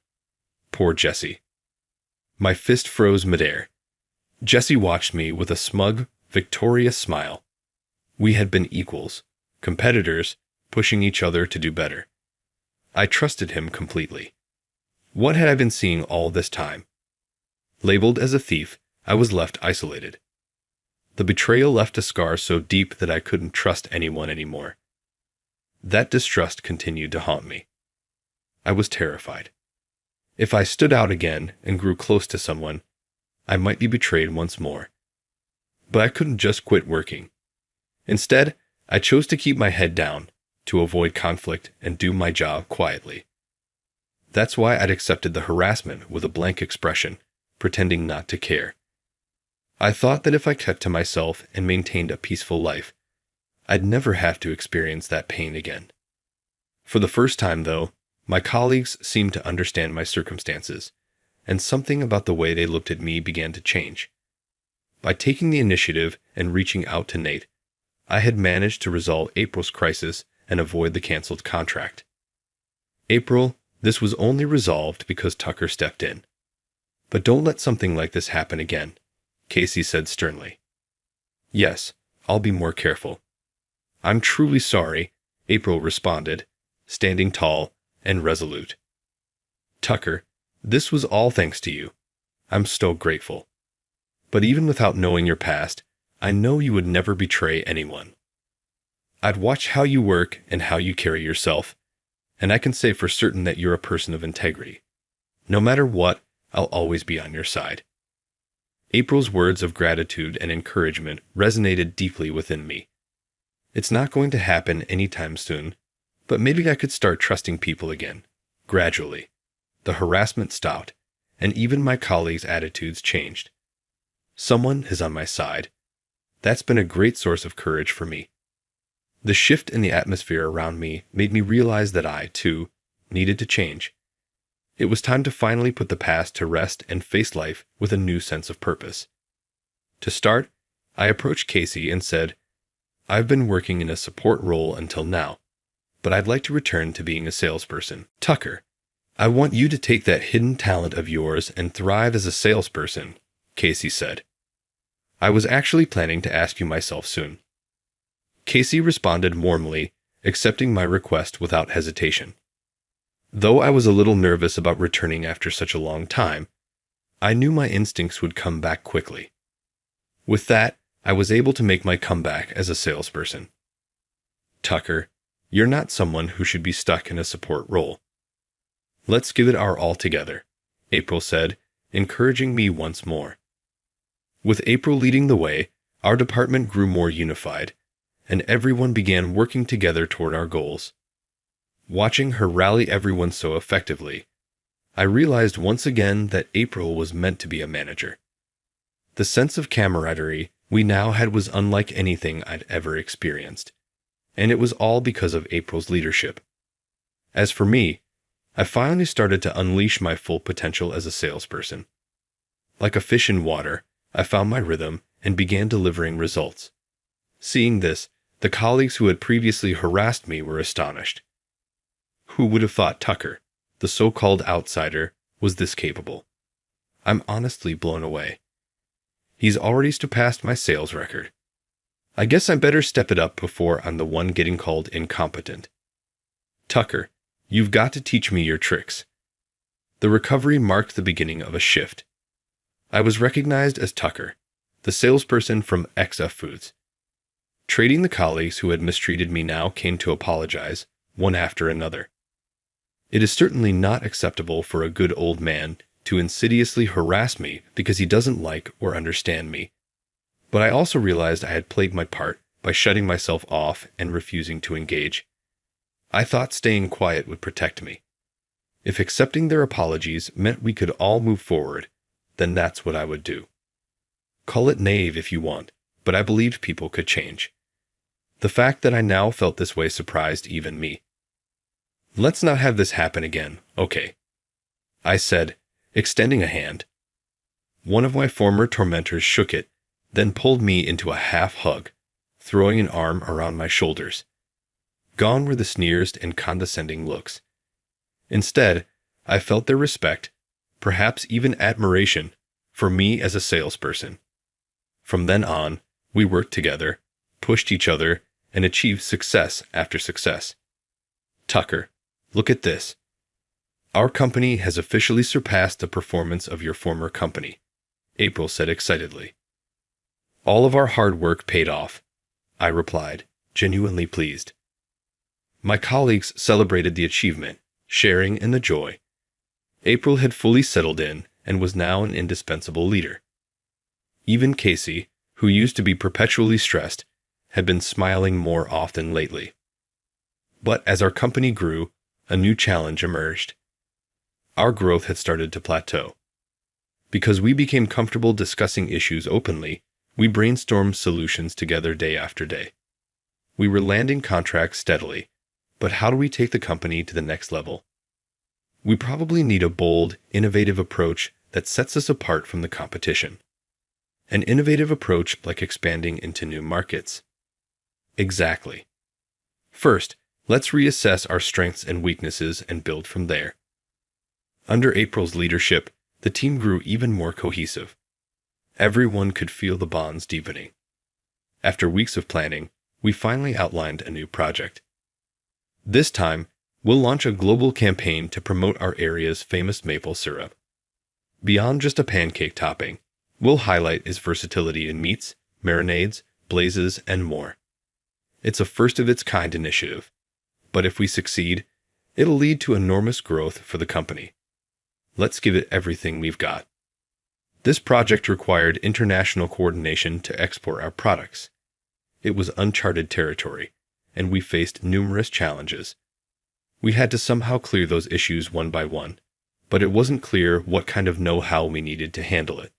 Poor Jesse. My fist froze midair. Jesse watched me with a smug, victorious smile. We had been equals, competitors, pushing each other to do better. I trusted him completely. What had I been seeing all this time? Labeled as a thief, I was left isolated. The betrayal left a scar so deep that I couldn't trust anyone anymore. That distrust continued to haunt me. I was terrified. If I stood out again and grew close to someone, I might be betrayed once more. But I couldn't just quit working. Instead, I chose to keep my head down, to avoid conflict and do my job quietly. That's why I'd accepted the harassment with a blank expression, pretending not to care. I thought that if I kept to myself and maintained a peaceful life, I'd never have to experience that pain again. For the first time, though, my colleagues seemed to understand my circumstances, and something about the way they looked at me began to change. By taking the initiative and reaching out to Nate, I had managed to resolve April's crisis and avoid the canceled contract. April, this was only resolved because Tucker stepped in. But don't let something like this happen again, Casey said sternly. Yes, I'll be more careful. I'm truly sorry, April responded, standing tall and resolute. Tucker, this was all thanks to you. I'm so grateful. But even without knowing your past, I know you would never betray anyone. I'd watch how you work and how you carry yourself, and I can say for certain that you're a person of integrity. No matter what, I'll always be on your side. April's words of gratitude and encouragement resonated deeply within me. It's not going to happen anytime soon, but maybe I could start trusting people again, gradually. The harassment stopped, and even my colleagues' attitudes changed. Someone is on my side. That's been a great source of courage for me. The shift in the atmosphere around me made me realize that I, too, needed to change. It was time to finally put the past to rest and face life with a new sense of purpose. To start, I approached Casey and said, I've been working in a support role until now, but I'd like to return to being a salesperson. Tucker, I want you to take that hidden talent of yours and thrive as a salesperson, Casey said. I was actually planning to ask you myself soon. Casey responded warmly, accepting my request without hesitation. Though I was a little nervous about returning after such a long time, I knew my instincts would come back quickly. With that, I was able to make my comeback as a salesperson. Tucker, you're not someone who should be stuck in a support role. Let's give it our all together, April said, encouraging me once more. With April leading the way, our department grew more unified, and everyone began working together toward our goals. Watching her rally everyone so effectively, I realized once again that April was meant to be a manager. The sense of camaraderie we now had was unlike anything I'd ever experienced, and it was all because of April's leadership. As for me, I finally started to unleash my full potential as a salesperson. Like a fish in water, I found my rhythm and began delivering results. Seeing this, the colleagues who had previously harassed me were astonished. Who would have thought Tucker, the so-called outsider, was this capable? I'm honestly blown away. He's already surpassed my sales record. I guess I better step it up before I'm the one getting called incompetent. Tucker, you've got to teach me your tricks. The recovery marked the beginning of a shift. I was recognized as Tucker, the salesperson from XF Foods. Trading the colleagues who had mistreated me now came to apologize, one after another. It is certainly not acceptable for a good old man to insidiously harass me because he doesn't like or understand me. But I also realized I had played my part by shutting myself off and refusing to engage. I thought staying quiet would protect me. If accepting their apologies meant we could all move forward, then that's what I would do. Call it naive if you want, but I believed people could change. The fact that I now felt this way surprised even me. Let's not have this happen again, okay? I said, extending a hand. One of my former tormentors shook it, then pulled me into a half hug, throwing an arm around my shoulders. Gone were the sneers and condescending looks. Instead, I felt their respect, perhaps even admiration, for me as a salesperson. From then on, we worked together, pushed each other, and achieved success after success. Tucker, look at this. Our company has officially surpassed the performance of your former company, April said excitedly. All of our hard work paid off, I replied, genuinely pleased. My colleagues celebrated the achievement, sharing in the joy. April had fully settled in and was now an indispensable leader. Even Casey, who used to be perpetually stressed, had been smiling more often lately. But as our company grew, a new challenge emerged. Our growth had started to plateau. Because we became comfortable discussing issues openly, we brainstormed solutions together day after day. We were landing contracts steadily, but how do we take the company to the next level? We probably need a bold, innovative approach that sets us apart from the competition. An innovative approach like expanding into new markets. Exactly. First, let's reassess our strengths and weaknesses and build from there. Under April's leadership, the team grew even more cohesive. Everyone could feel the bonds deepening. After weeks of planning, we finally outlined a new project. This time, we'll launch a global campaign to promote our area's famous maple syrup. Beyond just a pancake topping, we'll highlight its versatility in meats, marinades, blazes, and more. It's a first-of-its-kind initiative, but if we succeed, it'll lead to enormous growth for the company. Let's give it everything we've got. This project required international coordination to export our products. It was uncharted territory, and we faced numerous challenges. We had to somehow clear those issues one by one, but it wasn't clear what kind of know-how we needed to handle it.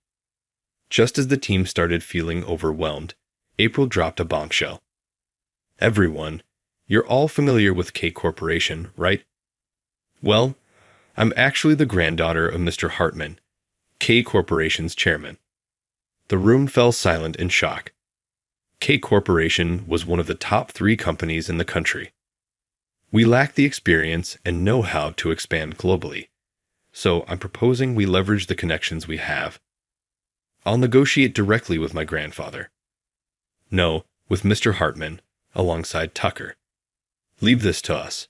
Just as the team started feeling overwhelmed, April dropped a bombshell. Everyone, you're all familiar with K Corporation, right? Well, I'm actually the granddaughter of Mr. Hartman, K Corporation's chairman. The room fell silent in shock. K Corporation was one of the top 3 companies in the country. We lack the experience and know-how to expand globally, so I'm proposing we leverage the connections we have. I'll negotiate directly with my grandfather. No, with Mr. Hartman, alongside Tucker. Leave this to us.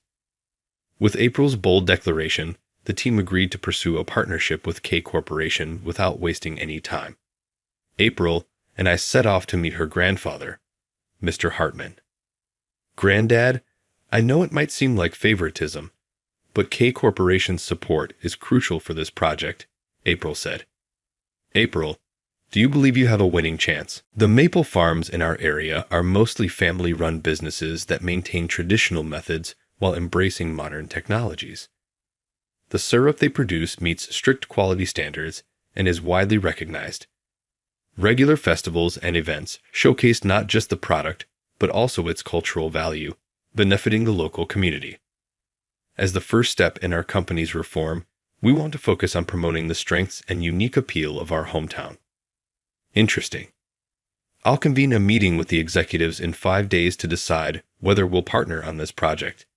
With April's bold declaration, the team agreed to pursue a partnership with K Corporation without wasting any time. April and I set off to meet her grandfather, Mr. Hartman. Granddad, I know it might seem like favoritism, but K Corporation's support is crucial for this project, April said. April, do you believe you have a winning chance? The maple farms in our area are mostly family-run businesses that maintain traditional methods while embracing modern technologies. The syrup they produce meets strict quality standards and is widely recognized. Regular festivals and events showcase not just the product, but also its cultural value, benefiting the local community. As the first step in our company's reform, we want to focus on promoting the strengths and unique appeal of our hometown. Interesting. I'll convene a meeting with the executives in 5 days to decide whether we'll partner on this project.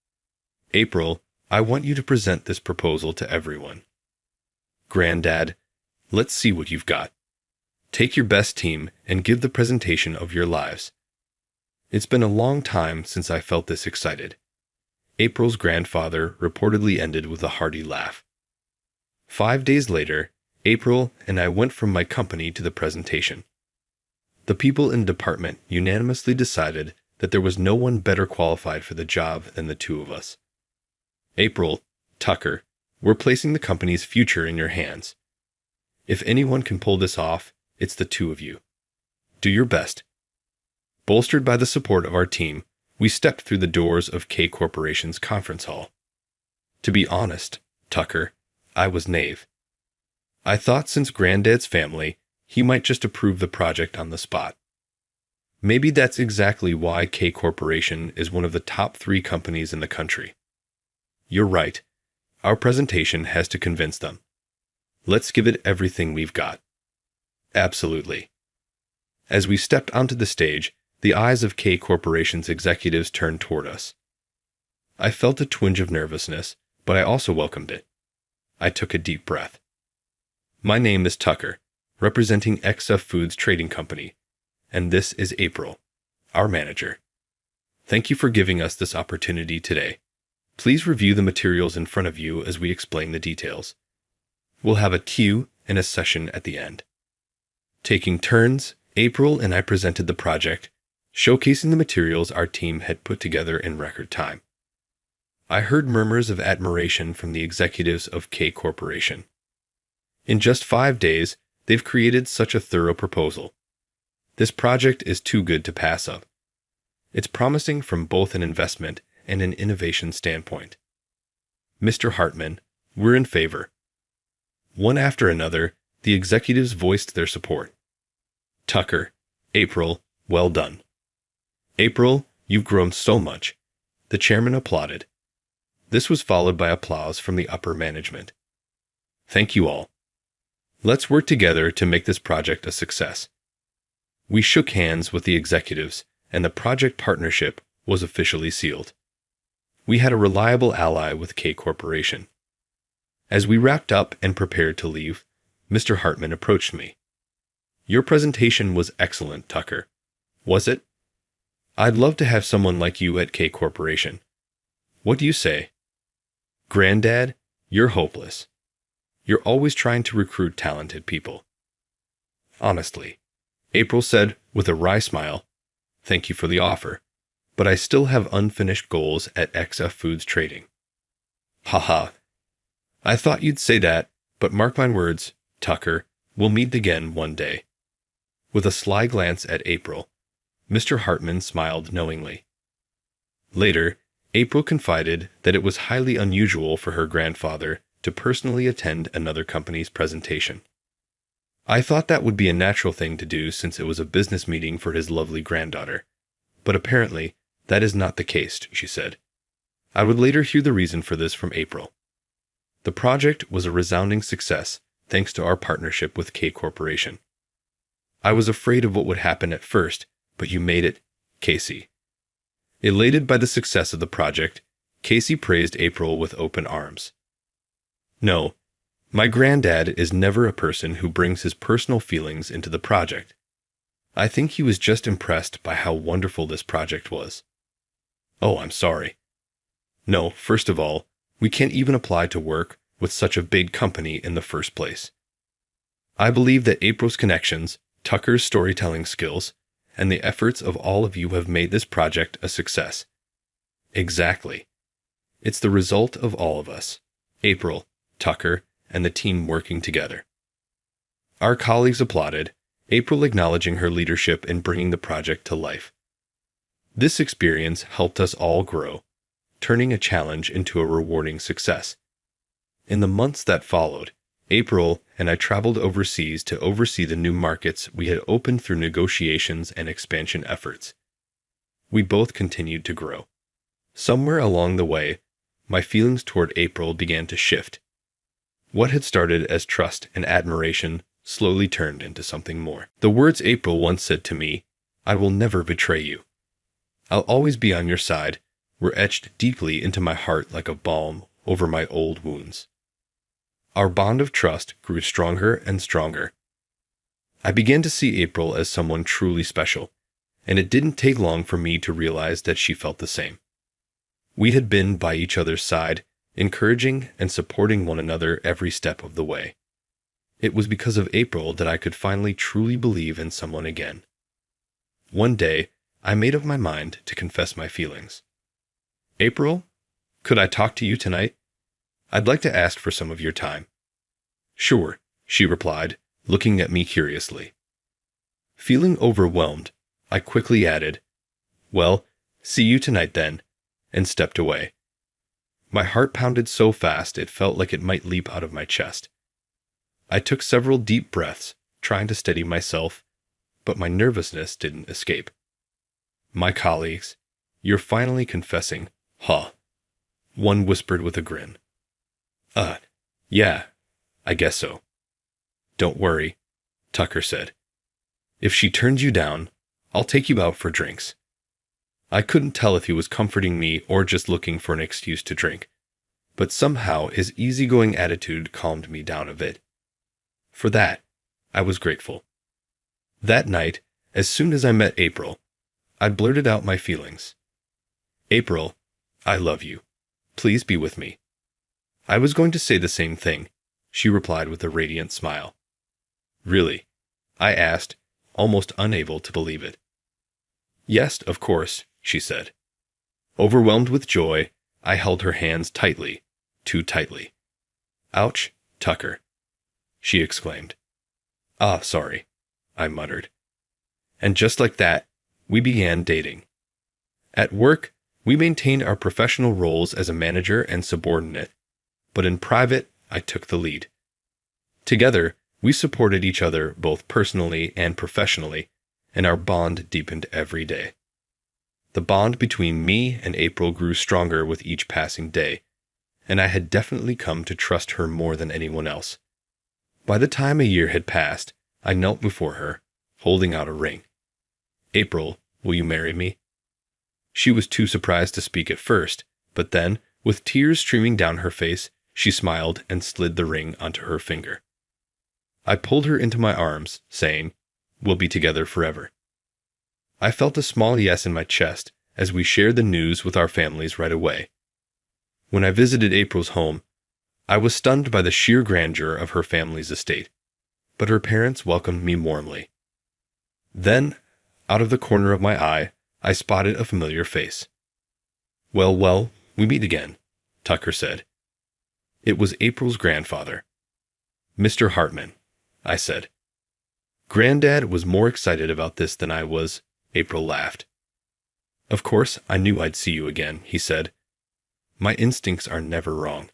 April, I want you to present this proposal to everyone. Granddad, let's see what you've got. Take your best team and give the presentation of your lives. It's been a long time since I felt this excited. April's grandfather reportedly ended with a hearty laugh. 5 days later, April and I went from my company to the presentation. The people in the department unanimously decided that there was no one better qualified for the job than the two of us. April, Tucker, we're placing the company's future in your hands. If anyone can pull this off, it's the two of you. Do your best. Bolstered by the support of our team, we stepped through the doors of K Corporation's conference hall. To be honest, Tucker, I was naive. I thought since Granddad's family, he might just approve the project on the spot. Maybe that's exactly why K Corporation is one of the top 3 companies in the country. You're right. Our presentation has to convince them. Let's give it everything we've got. Absolutely. As we stepped onto the stage, the eyes of K Corporation's executives turned toward us. I felt a twinge of nervousness, but I also welcomed it. I took a deep breath. My name is Tucker, representing XF Foods Trading Company, and this is April, our manager. Thank you for giving us this opportunity today. Please review the materials in front of you as we explain the details. We'll have a cue and a session at the end. Taking turns, April and I presented the project, showcasing the materials our team had put together in record time. I heard murmurs of admiration from the executives of K Corporation. In just 5 days, they've created such a thorough proposal. This project is too good to pass up. It's promising from both an investment and an innovation standpoint. Mr. Hartman, we're in favor. One after another, the executives voiced their support. Tucker, April, well done. April, you've grown so much. The chairman applauded. This was followed by applause from the upper management. Thank you all. Let's work together to make this project a success. We shook hands with the executives, and the project partnership was officially sealed. We had a reliable ally with K Corporation. As we wrapped up and prepared to leave, Mr. Hartman approached me. Your presentation was excellent, Tucker. Was it? I'd love to have someone like you at K Corporation. What do you say? Granddad, you're hopeless. You're always trying to recruit talented people. Honestly, April said with a wry smile, thank you for the offer, but I still have unfinished goals at XF Foods Trading. Haha. I thought you'd say that, but mark my words, Tucker, we'll meet again one day. With a sly glance at April, Mr. Hartman smiled knowingly. Later, April confided that it was highly unusual for her grandfather to personally attend another company's presentation. I thought that would be a natural thing to do since it was a business meeting for his lovely granddaughter. But apparently, that is not the case, she said. I would later hear the reason for this from April. The project was a resounding success thanks to our partnership with K Corporation. I was afraid of what would happen at first, but you made it, Casey. Elated by the success of the project, Casey praised April with open arms. No, my granddad is never a person who brings his personal feelings into the project. I think he was just impressed by how wonderful this project was. Oh, I'm sorry. No, first of all, we can't even apply to work with such a big company in the first place. I believe that April's connections, Tucker's storytelling skills, and the efforts of all of you have made this project a success. Exactly. It's the result of all of us, April, Tucker, and the team working together. Our colleagues applauded, April acknowledging her leadership in bringing the project to life. This experience helped us all grow, turning a challenge into a rewarding success. In the months that followed, April and I traveled overseas to oversee the new markets we had opened through negotiations and expansion efforts. We both continued to grow. Somewhere along the way, my feelings toward April began to shift. What had started as trust and admiration slowly turned into something more. The words April once said to me, "I will never betray you. I'll always be on your side," were etched deeply into my heart like a balm over my old wounds. Our bond of trust grew stronger and stronger. I began to see April as someone truly special, and it didn't take long for me to realize that she felt the same. We had been by each other's side, encouraging and supporting one another every step of the way. It was because of April that I could finally truly believe in someone again. One day, I made up my mind to confess my feelings. "April, could I talk to you tonight? I'd like to ask for some of your time." "Sure," she replied, looking at me curiously. Feeling overwhelmed, I quickly added, "Well, see you tonight then," and stepped away. My heart pounded so fast it felt like it might leap out of my chest. I took several deep breaths, trying to steady myself, but my nervousness didn't escape. "My colleagues, you're finally confessing, huh?" One whispered with a grin. Yeah, I guess so." "Don't worry," Tucker said. "If she turns you down, I'll take you out for drinks." I couldn't tell if he was comforting me or just looking for an excuse to drink, but somehow his easygoing attitude calmed me down a bit. For that, I was grateful. That night, as soon as I met April, I blurted out my feelings. "April, I love you. Please be with me." I was going to say the same thing, she replied with a radiant smile. "Really?" I asked, almost unable to believe it. "Yes, of course," she said. Overwhelmed with joy, I held her hands tightly, too tightly. "Ouch, Tucker," she exclaimed. "Ah, sorry," I muttered. And just like that, we began dating. At work, we maintained our professional roles as a manager and subordinate, but in private, I took the lead. Together, we supported each other both personally and professionally, and our bond deepened every day. The bond between me and April grew stronger with each passing day, and I had definitely come to trust her more than anyone else. By the time a year had passed, I knelt before her, holding out a ring. "April, will you marry me?" She was too surprised to speak at first, but then, with tears streaming down her face, she smiled and slid the ring onto her finger. I pulled her into my arms, saying, "We'll be together forever." I felt a small yes in my chest as we shared the news with our families right away. When I visited April's home, I was stunned by the sheer grandeur of her family's estate, but her parents welcomed me warmly. Then, out of the corner of my eye, I spotted a familiar face. Well, we meet again," Tucker said. It was April's grandfather. "Mr. Hartman," I said. "Granddad was more excited about this than I was," April laughed. "Of course, I knew I'd see you again," he said. "My instincts are never wrong."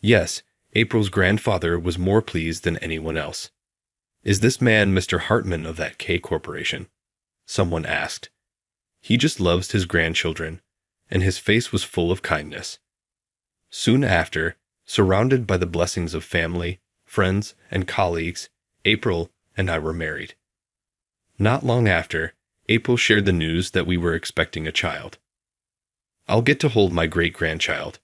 Yes, April's grandfather was more pleased than anyone else. "Is this man Mr. Hartman of that K Corporation?" someone asked. He just loves his grandchildren, and his face was full of kindness. Soon after, surrounded by the blessings of family, friends, and colleagues, April and I were married. Not long after, April shared the news that we were expecting a child. "I'll get to hold my great-grandchild,"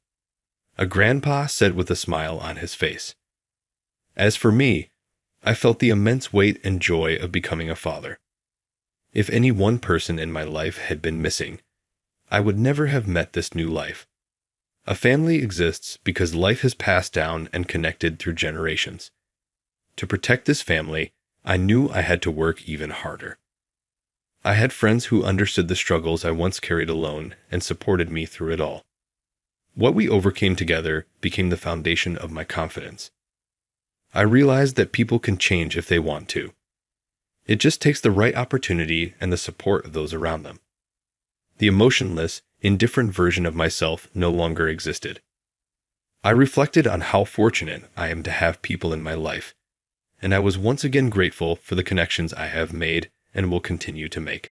a grandpa said with a smile on his face. As for me, I felt the immense weight and joy of becoming a father. If any one person in my life had been missing, I would never have met this new life. A family exists because life has passed down and connected through generations. To protect this family, I knew I had to work even harder. I had friends who understood the struggles I once carried alone and supported me through it all. What we overcame together became the foundation of my confidence. I realized that people can change if they want to. It just takes the right opportunity and the support of those around them. The emotionless, indifferent version of myself no longer existed. I reflected on how fortunate I am to have people in my life, and I was once again grateful for the connections I have made and will continue to make.